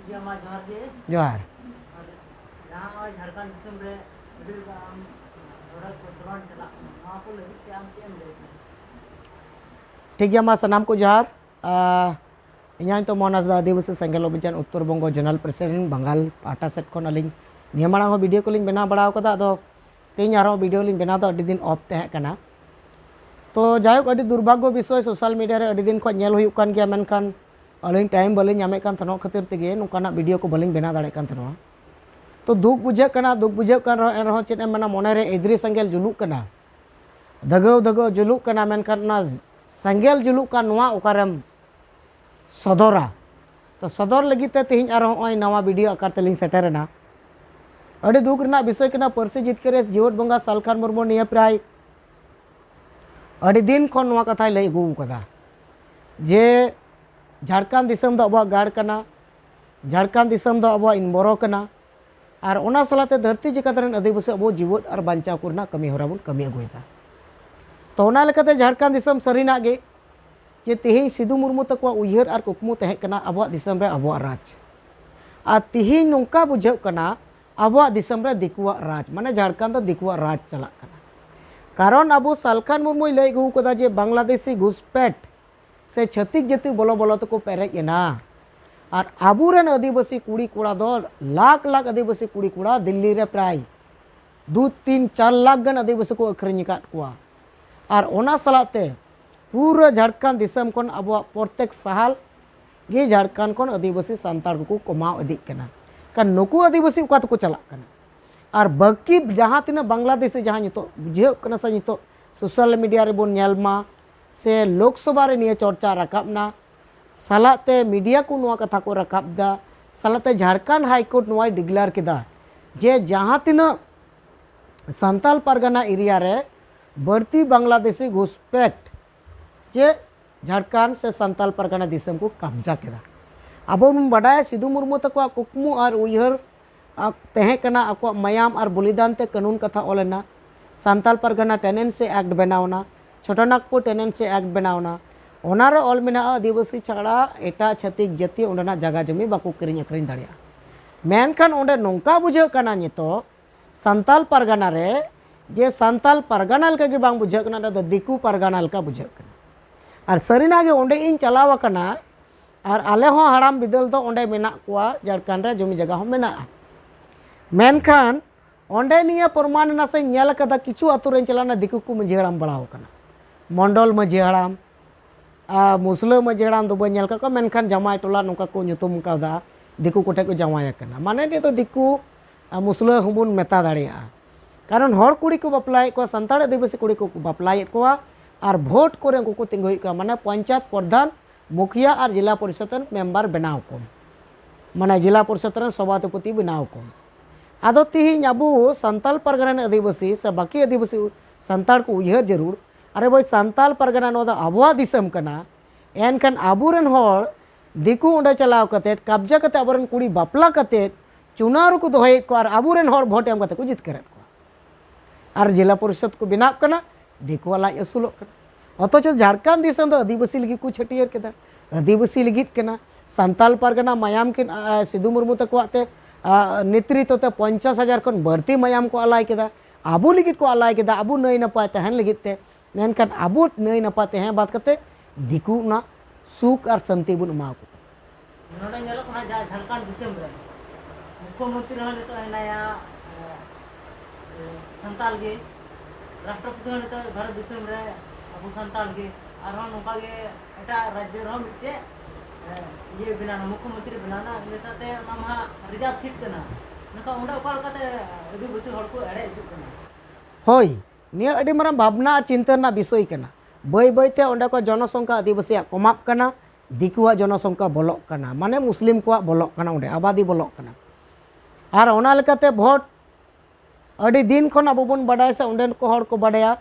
जोहार ठीक गया मा सनाम को जोहार ᱤᱧᱟᱹᱜ ᱧᱩᱛᱩᱢ ᱢᱚᱦᱚᱱ ᱦᱟᱸᱥᱫᱟ ᱟᱹᱫᱤᱵᱟᱹᱥᱤ ᱥᱮᱸᱜᱮᱞ ᱚᱵᱷᱤᱡᱟᱱ ᱩᱛᱛᱚᱨ ᱵᱚᱝᱜᱚ ᱡᱳᱱᱟᱞ ᱯᱨᱮᱥᱤᱰᱮন্ট ᱵᱟᱝᱜᱟᱞ ᱯᱟᱦᱴᱟ ᱥᱮᱫ ᱠᱷᱚᱱ ᱟᱹᱞᱤᱧ ᱱᱤᱭᱟᱹ ᱢᱟᱲᱟᱝ ᱦᱚᱸ ᱵᱷᱤᱰᱤᱭᱳ ᱠᱚᱞᱤᱧ ᱵᱮᱱᱟᱣ ᱵᱟᱲᱟ ᱟᱠᱟᱫᱟ ᱟᱫᱚ ᱛᱮᱦᱮᱧ ᱟᱨᱦᱚᱸ ᱵᱷᱤᱰᱤᱭᱳ ᱞᱤᱧ ᱵᱮᱱᱟᱣ ᱫᱟ ᱟᱹᱰᱤ ᱫᱤᱱ ᱚᱯᱷ ᱛᱟᱦᱮᱸ ᱠᱟᱱᱟ तो जायक अड़ी दुर्भाग्य विषय सोशल मीडिया रे अड़ी दिन खो नेल हुयुक कान गया मेनखान अलिन टाइम बालिन नामे कान थनो खातिर तेगे नुकाना वीडियो को बालिन बना दाड़े कान थनो तो दुख बुझे कान रहो चेद एम मना मोने रे इद्री संगेल जुलुक कना दगो जुलुक कना मेनखान ना संगेल जुलुक कान नोआ ओकारेम सदरा तो सदर लगी ते तेहिं आरो ओय नवा वीडियो आकार तेलिन सेटरना अड़ी दुख रना विषय कना परसी जितकरे जीवत बंगा सालखान मुर्मू निया प्राय अड़ी दिन खन नवा कथा लई अगू कदा जे झारखंड दिसम दो अबो गाड़ कना झारखंड दिसम दो अबो इनबरो कना और ओना सलाते धरती जकातरन आदिवासी अबो जीवत और बांचाव करना कमी होरा बुन कमी अगुयदा तो ओना लेकाते झारखंड दिसम सरीना गे जे तेहिं सिदु मुर्मू तकवा उयहर और कुकमु तहे कना अबो दिसम रे अबो राज आ तेहिं नोंका बुझाव कना अबो दिसम रे दिकुवा राज माने झारखंड दो दिकुवा राज चला कना कारण अब सालखान मुर्मू लई अगू कदा जे बांग्लादेशी घुसपैठ से छत्तीस जाति बोलो बोलो तक पेरेजना और आबुरेन आदिवासी कुड़ी कुड़ा दो लाख लाख आदिवासी कुड़ी कुड़ा दिल्ली रे प्राय 2-3-4 लाख गन आदिवासी को अखरिñ काट कुआ और ओना सलाते पूरा झारखंड दिसम कोन अब प्रत्येक साल गे झारखंड कोन आदिवासी सांताड़ को कमाव इदी कना का नुकु आदिवासी उका तको चला कना और बाकी जहाँ तीना बांग्लादेशी जहाँ नितो बुझे कना सा नितो सोशल मीडिया रे बोन नेलमा से लोकसभा रे निया चर्चा रकाबना सालाते मीडिया को नुआ कथा को रकाबदा सालाते झारखंड हाईकोर्ट नुआ डिक्लेयर किदा जे जहाँ तीना सांताल परगना एरिया रे बढ़ती बांग्लादेशी घुसपैठ जे झारखंड से सांताल परगना दिसम को कब्जा किदा अब बड़ा सिदु मुर्मू तक कुकमु और उयहर तहे कना आको मयाम और बलिदान ते कानून कथा ओलेना सांताल परगना टेनेंसी एक्ट बनावना छोटानागपुर टेनेंसी एक्ट बनावना ओनारे ऑल मेना आदिवासी छाड़ा एटा छतिक जाति ओंडना जगह जमी बाको किरिñ अखरिñ दाड़िया मेनखान ओंडे नोंका बुझे कना नितो सांताल परगना रे जे सांताल परगना लका गे बांग बुझे कना द दिकू परगना लका बुझे कना और सरीना गे ओंडे इन चलाव कना और आले हो हाड़ाम बिदल दो ओंडे मेना कुआ झारखंड रे जमी जगह हो मेना मेनखान ओंडे निया प्रमाण ना से नेल कदा किछु आतु रे चलाना दिकू को मझी हड़ाम बड़ाव कना मंडल मझी हड़ाम मुसला मझी हड़ाम दो बनेल का मेनखान जमाई टोला नोका को nyutum कादा दिकू कोठे को जमाय कना माने ने तो दिकू मुसला हबुन मेता दाड़िया कारण हर कुड़ी को बापलाय को संताड़ आदिवासी कुड़ी को बापलाय को और भोट करे को तिंगुई का माने पंचायत प्रधान मुखिया और जिला परिषद मेंबर बनाव को माने जिला परिषद सभापति बनाव को आदो तिहिñ अबू सांताल परगना आदिवासी से बाकी आदिवासी सांताड़ को उयहर जरूर अरे भाई सांताल परगना नो आबुआ दिसम कना एनखान आबुरेन होड़ दिकू ओंडे चलाव कते कब्जा कते आबुरेन कुड़ी बापला कते चुनाव को दोहय को और आबुरेन होड़ भोट एम कते को जितकर को और जिला परिषद को बनाव कना दिकू लाज असुलोग कना अथच झारखंड दिसम दो आदिवासी लगी को छटियर केदा आदिवासी लगी कना सांताल परगना मायाम के सिदु मुर्मू तकवाते नेतृत्व ते 50,000 खन बढ़ती मयाम को अलाय केदा आबू लिगित को अलाय केदा आबू नई नपाय तहन लिगित ते मेनखान आबू नई नपाय तहन बात करते दिकू ना सुख और शांति बुन मा को नोडे नेलो कना झारखंड दिसम रे मुख्यमंत्री हन तो हेनाया संताल गे राष्ट्रपति हन तो भारत दिसम रे अबू संताल गे आरो नोका गे एटा राज्य रो मिटे ये बनाना मुख्यमंत्री बनाना लेताते नामा रिजर्व सीट कना नका उंडा उपाल कते आदिवासी हड़ को एड़े हिजुक कना होय निया अडी मारा भावना चिंतना विषय कना बय बयते ओंडे को जनसंख्या आदिवासी कमाप कना दिकुआ जनसंख्या बोलक कना माने मुस्लिम को बोलक कना ओंडे आबादी बोलक कना और ओना लेकाते भोट अडी दिन खन अबो बन बडाय से ओंडेन को हड़ को बडाया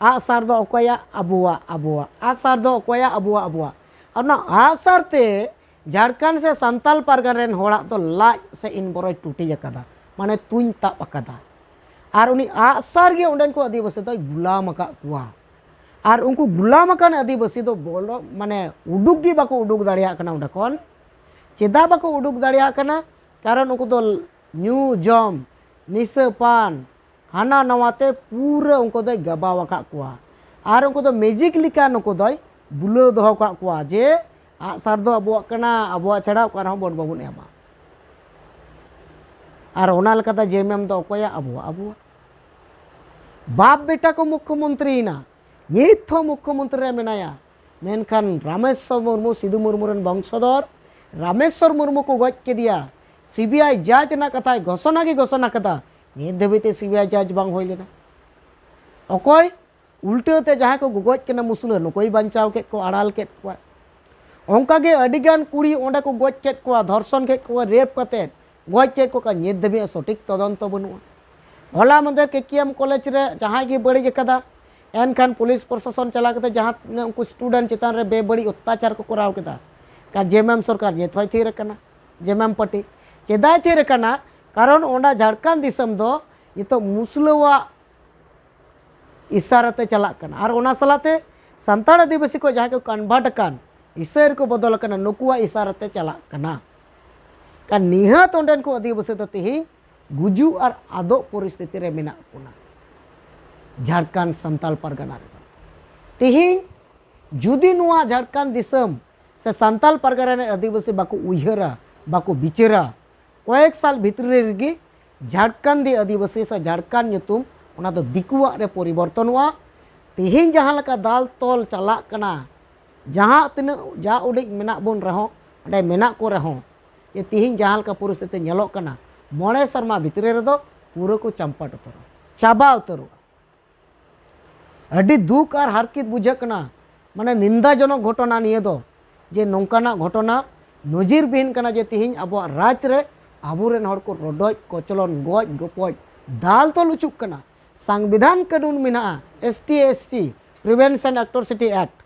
आसार दो अकोया अबुआ आसार दो अकोया अबुआ और ना आसार ते झारखंड से सांताल परगना रेन होड़ा तो लाज से इन बरोय टूटी अकदा माने तुñ ताप अकदा और उनी आसार गे ओंडेन को आदिवासी तो गुलाम अका कुआ और उनको गुलाम अकान आदिवासी तो बोलो माने उडुक गी बाको उडुक दाड़िया कना ओंडे कोन चेदा बाको उडुक दाड़िया कना कारण उनको दो न्यू जम निशा पान हाना नवाते पूरा उनको दो गबा वका कुआ और उनको दो मैजिक लिका नुको दो बुलो दो का कुआ जे आसार दो अबुआ कना अबुआ चढ़ा कर बोन बाबुन एमा और ओना लकाता जेएमएम दो अकोया अबुआ अबुआ बाप बेटा को मुख्यमंत्री ना ये थो मुख्यमंत्री रे मेनाया मेनखान रामेश्वर मुर्मू सिधु मुर्मू रन वंशधर रामेश्वर मुर्मू को गज के दिया सीबीआई जज ना कथा घोषणा की घोषणा कथा नित धबीते सीबीआई जज बांग होई लेना अकोय उल्टे जहाँ को गज के मुसला नुकोई बचाव के को आड़ाल के को ओंकागे अडिगान कुड़ी ओंडे को गज के को धर्षण के को रेप कते गज के को नित धबी सठिक तदंत बनुआ होला मंदिर केकेएम कॉलेज रे जहाँ की बड़ी कदा एनखान पुलिस प्रशासन चला के जहाँ उनको स्टूडेंट चितान रे बेबड़ी अत्याचार को कराव केदा का जेएमएम सरकार ये थोय थी रकना जेएमएम पार्टी चेदा थी रकना कारण ओंडा झारखंड दिसम दो ये तो मुसलवा इशाराते चला कना और ओना सलाते संताड़ आदिवासी को जहाँ को कन्वर्ट कान इशार को बदल कना नुकुआ इशाराते चला कना का निहत ओंडन को आदिवासी तो तिही गुजू और आदो परिस्थिति रे मेना पुना झारखंड संताल परगना रे तिही जुदी नुआ झारखंड दिसम से संताल परगना रे आदिवासी बाको उयहरा बाको बिचरा कয়েক साल भितरे रेगी झारखंड दी आदिवासी से झारखंड नुतुम ओना दो दिकुआ रे परिवर्तन हुआ तिहिन जहाँ लका दाल तोल चला कना जहाँ तीन जा उड़ी मेना बन रहो अडे मेना को रहो ये तिहिन जहाँ लका परिस्थिति नेलो कना मोड़े शर्मा भितरे रे दो पूरा को चंपट उतर चाबा उतर अडी दुख और हारकित बुझकना माने निंदाजनक घटना निये दो जे नौकाना घटना नजिर बिहीन कना जे तिहिन अब राज रे आबुरेन हर को रोडज कोचलन गज गपज दाल तोल उचुक कना संविधान कानून मेना ST/ST प्रिवेंशन एट्रोसिटी एक्ट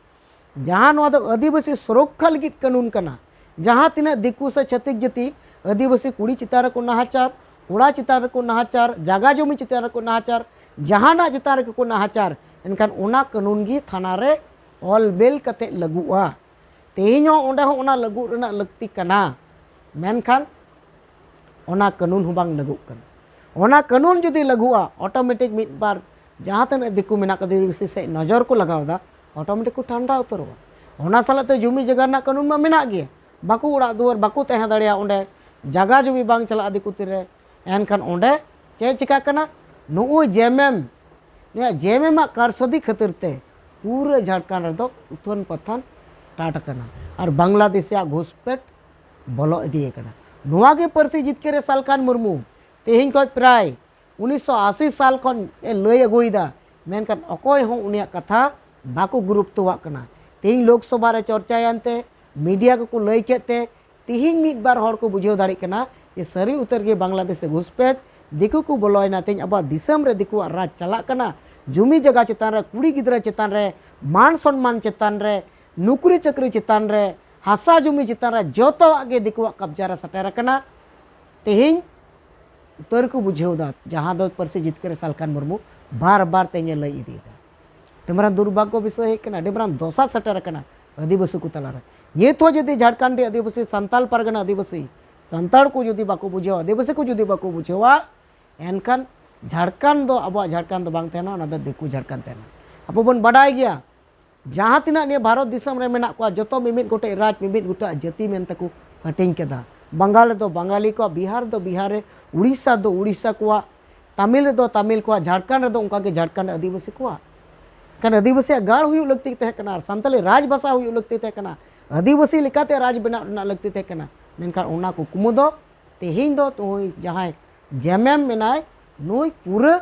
जहाँ नवा दो आदिवासी सुरक्षा लगी कानून कना जहाँ तीना दिकू से छत्तीक जाति आदिवासी कुड़ी चितार को नाहाचार कोड़ा चितार को नाहाचार जागा जमी चितार को नाहाचार जहाना चितार को नाहाचार एनखान ओना कानून गी थाना रे ऑल बेल कते लगुआ तेहिन ओंडे हो ओना लगु रेना लगती कना मेनखान ओना कानून हो बांग लगु कना ओना कानून जुदी लगुआ ऑटोमेटिक मिट बार जहाँ तक दिकू मेना आदिवासी से नजर को लगावदा ऑटोमेटिक को ठंडा उतरवा ओना सालाते जमी जगह ना कानून मा मेना गे बाकू उड़ा दुआर बाकू तहे दाड़िया ओंडे जगह जुमी बांग चला दिकू तिरे एनखान ओंडे चे चिका कना नुउ जेएमएम ने जेएमएम कारसदी खातिर ते पूरे झारखंड रे दो उथन पथन स्टार्ट कना और बांग्लादेश घुसपेट बोलो इदी कना नुआ के परसी जितकेरे सालकान मुर्मू तेहिन को प्राय 1980 साल खन लय अगुईदा मेनखान अकोय हो उनिया कथा बाकू गुरुत्ववा कना तेहिन लोकसभा रे चर्चायनते मीडिया को लय केते तिहिन मिट बार हर को बुझेव दाड़ी कना ये सरी उतर के बांग्लादेश से घुसपेट दिकू को बोलोयना तेज अब दिसम रे दिकू राज चला कना जुमी जगह चितान रे कुड़ी गिद्रा चितान रे मान सम्मान चितान रे नुकरी चक्री चितान रे हासा जुमी चितान रे जोतो आगे दिकू कब्जा रे सटेर कना तेहिन उतर को बुझेव दा जहाँ दो परसी जितकर सालकान मुर्मू बार बार तेज लय इदीदा डेमरा दुर्भाग्य विषय है कना डेमरा दोसा सटेर कना आदिवासी को तलारे ये तो जदि झारखंड आदिवासी संताल परगना आदिवासी संताल को जुदी बाको बुझेवा आदिवासी को जुदी बाको बुझेवा एनखान झारखंड दो अब झारखंड बांग तेना ना दिकू झारखंड तेना अब बन बड़ाई गया जहाँ तिना ने भारत दिसम रे मेना को जतो मिमित गोटे राज मिमित गोटे जाति मेन तको हटिंग केदा बंगाल दो बंगाली को बिहार दो बिहार उड़ीसा दो उड़ीसा को तमिल दो तमिल को झारखंड दो उनका के झारखंड आदिवासी को कन आदिवासी गाड़ हुई लगती थे कना संताली राज भाषा हुई लगती थे कना आदिवासी लेकाते राज बना लगती थे कना मेनखान ओना को कुमु दो तेहिन दो तो जहाँ जेएमएम मेनाय नुई पूरा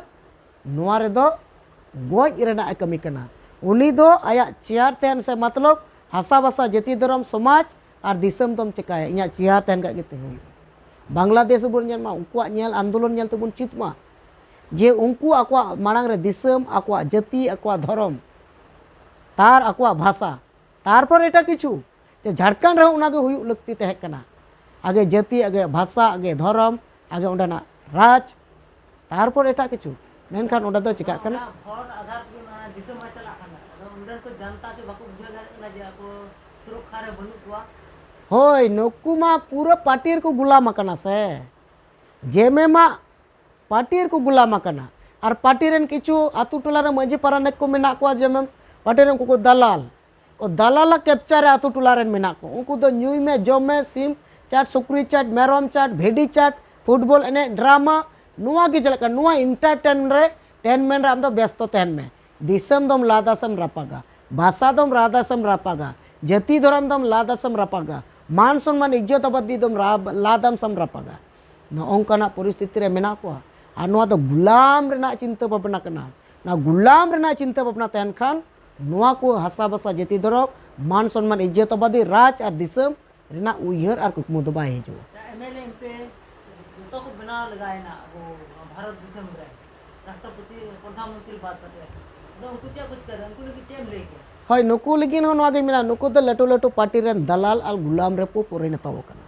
नुआ रे दो गज रेना कमी कना उनी दो आया चेयर तहन से मतलब हासा भाषा जाति धर्म समाज और दिसम तम चिकाया इना चेयर तहन का गेते हुई बांग्लादेश बन नेल मा उनकुआ नेल आंदोलन नेल तबन चित मा जे उनको आकवा मांग रे दिसम आकवा जाति आकवा धर्म तार आकवा भाषा तारपर एटा किछु जे झारखंड रे उनागे हुई लगती तहे कना आगे जाति आगे भाषा आगे धर्म आगे उंडना राज तारपर एटा किछु मेनखान उंडा दो चिका कना हर आधार के ना दिसम चला कना उंडन को जनता के बाको बुझा दाड़े कना जे ako सुरक्षा रे बनु कुआ होय नुकु मा पूरा पार्टी को गुलाम आकना से जेमे मा पार्टी को गुलाम आकना और पार्टी रेन किछु आतु टोला रे मांझी पारानेक को मेना को जेमे पार्टी रेन को दलाल को दलाल कैप्चर आतु टोला रेन मेना को उनको दो न्यूई में जम में सिम चाट सुक्री चाट मेरम चाट भेडी चाट फुटबॉल एने ड्रामा नुआ की चलका नुआ एंटरटेनमेंट रे आम दो व्यस्त तहन में दिसम दम लादासम रापागा भाषा दम रादासम रापागा जाति धर्म दम लादासम रापागा मान सम्मान इज्जत अबादी दम लादाम सम रापागा नौकाना परिस्थिति रे मेना को और नुआ दो गुलाम रेना चिंता भावना कना ना गुलाम रेना चिंता भावना तहन खान नुआ को हसा बसा जाति धर्म मान सम्मान इज्जत अबादी राज और दिसम रेना उयहर और कुकमु दो बाय हिजो एमएलए एमपी तो को बना लगायना वो भारत दिसम रे राष्ट्रपति प्रधानमंत्री बात करते तो उनको कुछ करे उनको चेम लेके हय नुकु लगिन हो नवागे मेना नुकु दो लटू लटू पार्टी रेन दलाल और गुलाम रे पो पुरे नताव कना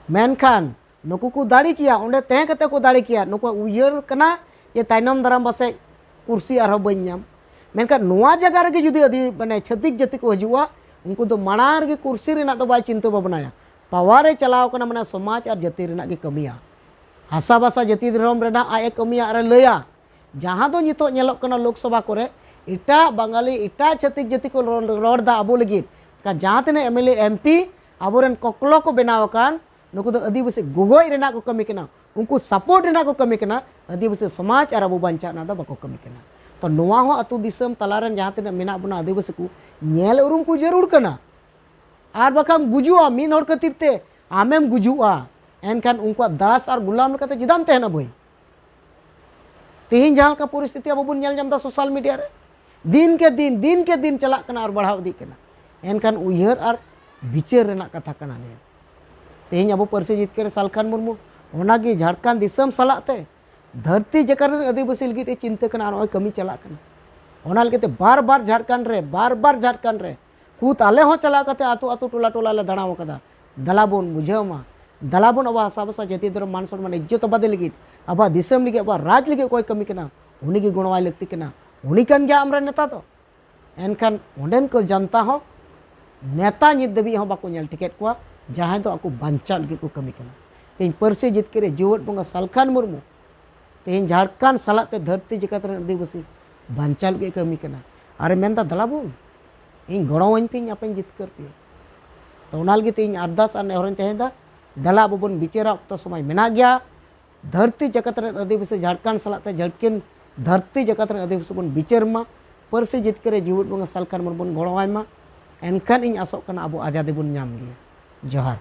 मेनखान नुकु को दाड़ी किया उंडे तहे कते को दाड़ी किया नुकु उयहर कना ये ताइनम दाराम बसे कुर्सी आरो बन्याम मेनखान नुआ जगह रे जुदी अदि माने छतिक जाति को हजुआ उनको दो मानार के कुर्सी रेना दो बाय चिंता भावनाया पावर चलाव कना माने समाज और जाति रेना के कमिया हसा बसा जाति धर्म रेना आए कमिया और लया जहाँ दो नितो नेलोक कना लोकसभा करे इटा बंगाली इटा छतिक जाति को रोड आबो लगी का जहाँ तेने एमएलए एमपी आबोरेन कोकलो को बनावकान नुकु दो आदिवासी गुगोय रेना को कमी कना उनको सपोर्ट रेना को कमी कना आदिवासी समाज और आबो बांचा ना दो बाको कमी कना तो नोआ हो अतु दिसम तलारेन जहाँ तेने मेना बना आदिवासी को नेल उरुम को जरूर कना आर बखाम गुजुआ मीन हर कतिरते आमेम गुजुआ एनखान उनको दास और गुलाम लेकाते जिदाम तहना भाई तेहिन जहाँ का परिस्थिति अब बन नेल जामदा सोशल मीडिया रे दिन के दिन चला कना और बढ़ाव दी कना एनखान उयहर और बिचार रेना कथा कना ने तेहिन अब परसे जितकर सालखान मुर्मू ओनागी झारखंड दिसम सलाते धरती जकर आदिवासी लगी चिंता कना और कमी चला कना ओना लगे बार बार झारखंड रे कूत आले हो चला कते आतु आतु टोला टोला ले दाणाव कदा दलाबोन बुझावमा दलाबोन अब हसा बसा जाति धर्म मान सम्मान इज्जत बादे लगी अब दिसम लगी अब राज लगी कोई कमी कना उनी की गुणवाई लगती कना उनी कन गया आमरे नेता तो एनखान ओंडेन को जनता हो नेता नित दबी हो बाको नेल टिकेट को जहां तो आको बांचा लगी को कमी कना तेन परसे जित करे जीवट बंगा सालखान मुर्मू तेन झारखंड सलाते धरती जगत रे आदिवासी बांचा लगी कमी कना अरे मेनता दलाबोन इन गड़ोवाñ पे अपन जितकर पे तो ओना लगी तेन अरदास और नेहरन चाहेदा दला बबन बिचेरा तो समय मेना गया धरती जगत रे आदिवासी झारखंड सलाते झटकिन धरती जगत रे आदिवासी बन बिचरमा परसे जितकर जीवट बंगा सालखान मुर्मू गड़ोवाय मा एनखान इन आसोक कना अब आजादी बन नाम गया जोहार।